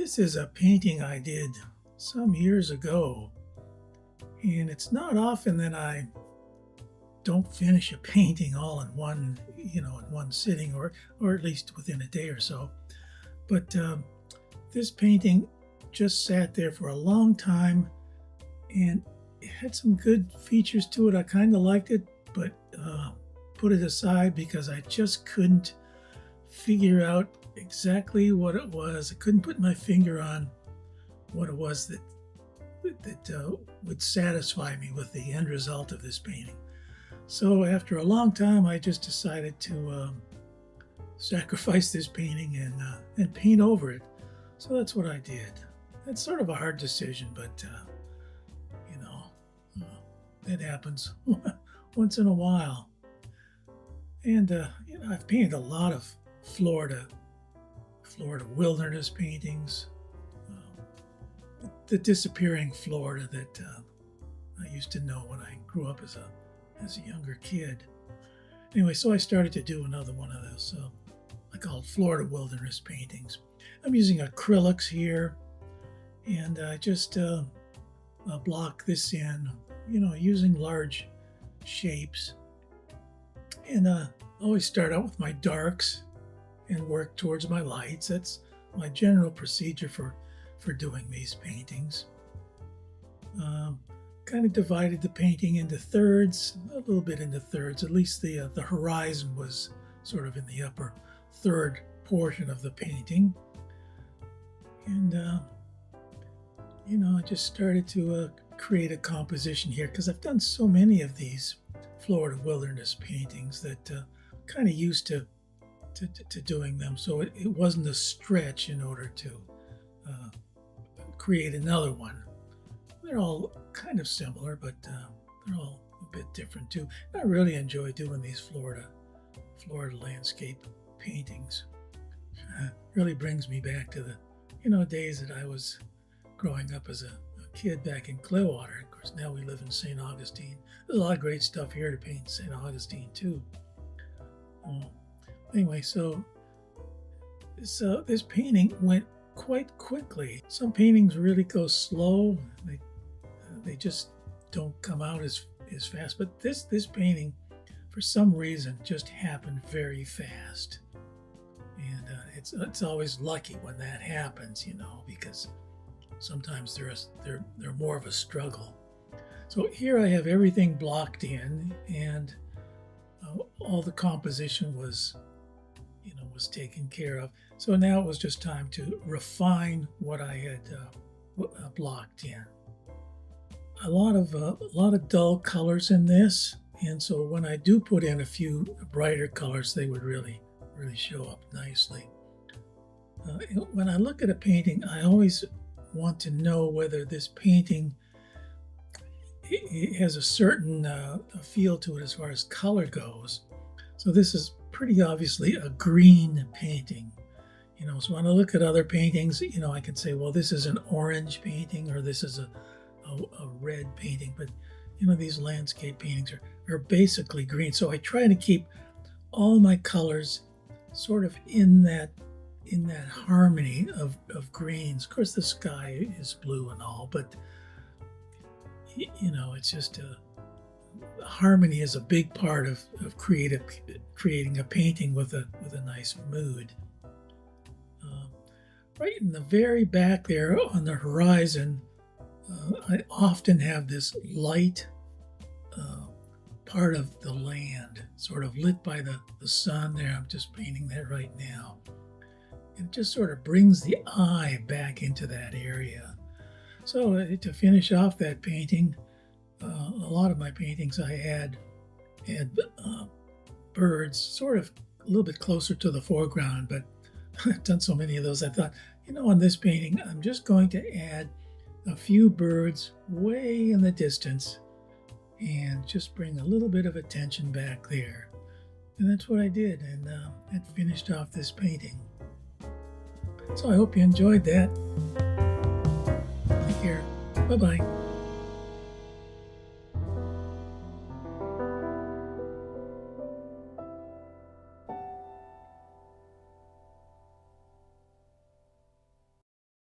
This is a painting I did some years ago, and it's not often that I don't finish a painting all in one, in one sitting, or at least within a day or so. But this painting just sat there for a long time, and it had some good features to it. I kind of liked it, but put it aside because I just couldn't figure out exactly what it was. I couldn't put my finger on what it was that would satisfy me with the end result of this painting. So after a long time, I just decided to sacrifice this painting and paint over it. So that's what I did. It's sort of a hard decision, but it happens once in a while. And I've painted a lot of Florida wilderness paintings, the disappearing Florida that I used to know when I grew up as a younger kid. Anyway, so I started to do another one of those. I call it Florida wilderness paintings. I'm using acrylics here, and I just block this in, using large shapes. And I always start out with my darks and work towards my lights. That's my general procedure for doing these paintings. Kind of divided the painting into thirds, a little bit into thirds. At least the horizon was sort of in the upper third portion of the painting. And, I just started to create a composition here because I've done so many of these Florida wilderness paintings that kind of used to doing them. So it wasn't a stretch in order to create another one. They're all kind of similar, but they're all a bit different too. I really enjoy doing these Florida landscape paintings. Really brings me back to the days that I was growing up as a kid back in Clearwater. Of course, now we live in St. Augustine. There's a lot of great stuff here to paint in St. Augustine too. Anyway, so this painting went quite quickly. Some paintings really go slow. They just don't come out as fast. But this painting, for some reason, just happened very fast. And it's always lucky when that happens, because sometimes they're more of a struggle. So here I have everything blocked in, and all the composition was taken care of. So now it was just time to refine what I had blocked in. A lot of dull colors in this, and so when I do put in a few brighter colors, they would really show up nicely. When I look at a painting, I always want to know whether this painting it has a certain feel to it as far as color goes. So this is pretty obviously a green painting. So when I look at other paintings, I can say, well, this is an orange painting or this is a red painting. But, these landscape paintings are basically green. So I try to keep all my colors sort of in that harmony of greens. Of course, the sky is blue and all, but, it's just harmony is a big part of creating a painting with a nice mood. Right in the very back there on the horizon, I often have this light part of the land sort of lit by the sun there. I'm just painting that right now. It just sort of brings the eye back into that area. So to finish off that painting, a lot of my paintings I had birds sort of a little bit closer to the foreground, but I've done so many of those. I thought, on this painting, I'm just going to add a few birds way in the distance and just bring a little bit of attention back there. And that's what I did, and it finished off this painting. So I hope you enjoyed that. Take care. Bye-bye.